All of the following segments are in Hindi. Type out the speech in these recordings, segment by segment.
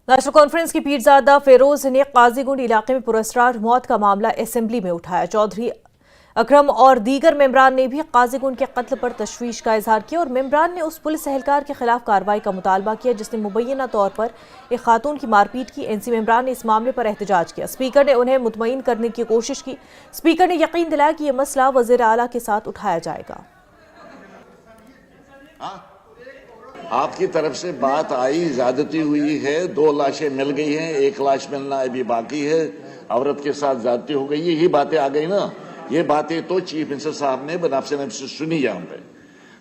नेशनल कॉन्फ्रेंस की पीरजादा फेरोज ने काजीगुंड इलाके में पुरस्कार मौत का मामला असेंबली में उठाया। चौधरी अकरम और दीगर मेंबरान ने भी काजीगुंड के कत्ल पर तशवीश का इजहार किया और मेंबरान ने उस पुलिस एहलकार के खिलाफ कार्रवाई का मुतालबा किया जिसने मुबैना तौर पर एक खातून की मारपीट की। एनसी मेंबरान ने इस मामले पर एहतजाज किया। स्पीकर ने उन्हें मुतमईन करने की कोशिश की। स्पीकर ने यकीन दिलाया कि यह मसला वज़ीर आला के साथ उठाया जाएगा। आपकी तरफ से बात आई, ज्यादती हुई है, 2 लाशें मिल गई हैं, 1 लाश मिलना अभी बाकी है, औरत के साथ ज्यादती हो गई, यही बातें आ गई ना। ये बातें तो चीफ मिनिस्टर साहब ने बनफसे नफ्स सुनी यहाँ पे,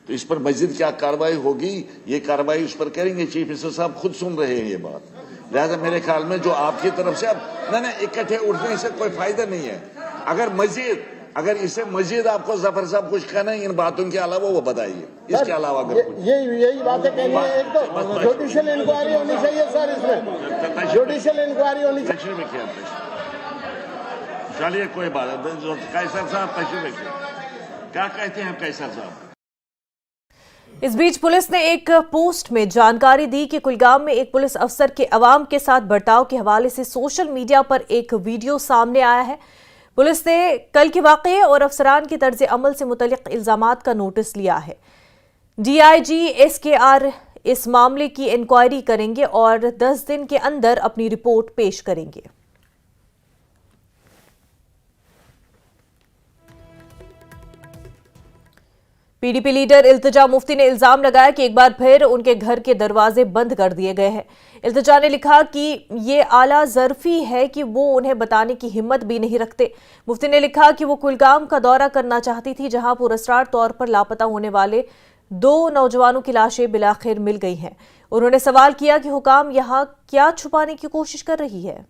तो इस पर मजीद क्या कार्रवाई होगी, ये कार्रवाई उस पर करेंगे। चीफ मिनिस्टर साहब खुद सुन रहे हैं ये बात, लिहाजा मेरे ख्याल में जो आपकी तरफ से अब ना इकट्ठे उठने से कोई फायदा नहीं है। अगर इससे मजीद आपको जफर साहब कुछ कहना है इन बातों के अलावा वो बताइए, इसके अलावा अगर यही बातें कहनी है। एक तो जुडिशियल इंक्वायरी होनी चाहिए सर, इसमें जुडिशियल इंक्वायरी होनी चाहिए। चलिए कोई बात नहीं, कैसर साहब तशरीफ रखिए, क्या कहते हैं कैसर साहब। इस बीच पुलिस ने एक पोस्ट में जानकारी दी कि कुलगाम में एक पुलिस अफसर के अवाम के साथ बर्ताव के हवाले से सोशल मीडिया पर एक वीडियो सामने आया है। पुलिस ने कल के वाक़ये और अफसरान के तर्ज अमल से मुतल्लिक़ इल्ज़ामात का नोटिस लिया है। DIG SKR इस मामले की इंक्वायरी करेंगे और 10 दिन के अंदर अपनी रिपोर्ट पेश करेंगे। PDP लीडर इल्तिजा मुफ्ती ने इल्जाम लगाया कि एक बार फिर उनके घर के दरवाजे बंद कर दिए गए हैं। इल्तिजा ने लिखा कि ये आला ज़र्फी है कि वो उन्हें बताने की हिम्मत भी नहीं रखते। मुफ्ती ने लिखा कि वो कुलगाम का दौरा करना चाहती थी जहां पुरस्कार तौर पर लापता होने वाले 2 नौजवानों की लाशें बिलाखिर मिल गई हैं। उन्होंने सवाल किया कि हुकाम यहां क्या छुपाने की कोशिश कर रही है।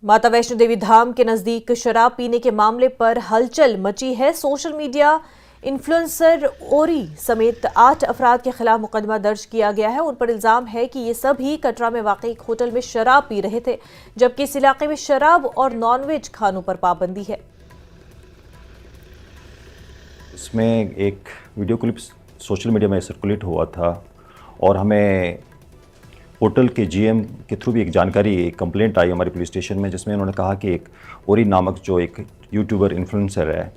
माता वैष्णो देवी धाम के नजदीक शराब पीने के मामले पर हलचल मची है। सोशल मीडिया इन्फ्लुएंसर ओरी समेत 8 अफराद के खिलाफ मुकदमा दर्ज किया गया है। उन पर इल्जाम है कि ये सभी कटरा में वाक़ई एक होटल में शराब पी रहे थे, जबकि इस इलाके में शराब और नॉनवेज खानों पर पाबंदी है। इसमें एक वीडियो क्लिप सोशल मीडिया में सर्कुलेट हुआ था और हमें होटल के GM के थ्रू भी एक जानकारी, एक कंप्लेंट आई हमारे पुलिस स्टेशन में, जिसमें उन्होंने कहा कि एक ओरी नामक जो एक यूट्यूबर इन्फ्लुएंसर है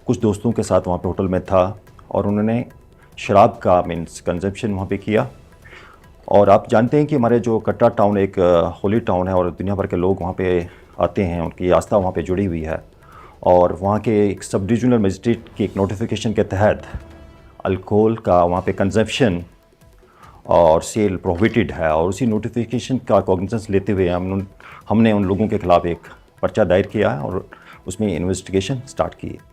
कुछ दोस्तों के साथ वहाँ पे होटल में था और उन्होंने शराब का मीन्स कंजप्शन वहाँ पे किया। और आप जानते हैं कि हमारे जो कटरा टाउन एक होली टाउन है और दुनिया भर के लोग वहाँ पे आते हैं, उनकी आस्था वहाँ पे जुड़ी हुई है। और वहाँ के एक सब डिविजनल मजिस्ट्रेट की एक नोटिफिकेशन के तहत अल्कोहल का वहाँ पे कंजप्शन और सेल प्रोहिबिटेड है और उसी नोटिफिकेशन का कॉग्निजेंस लेते हुए हमने उन लोगों के खिलाफ एक पर्चा दायर किया है और उसमें इन्वेस्टिगेशन स्टार्ट की है।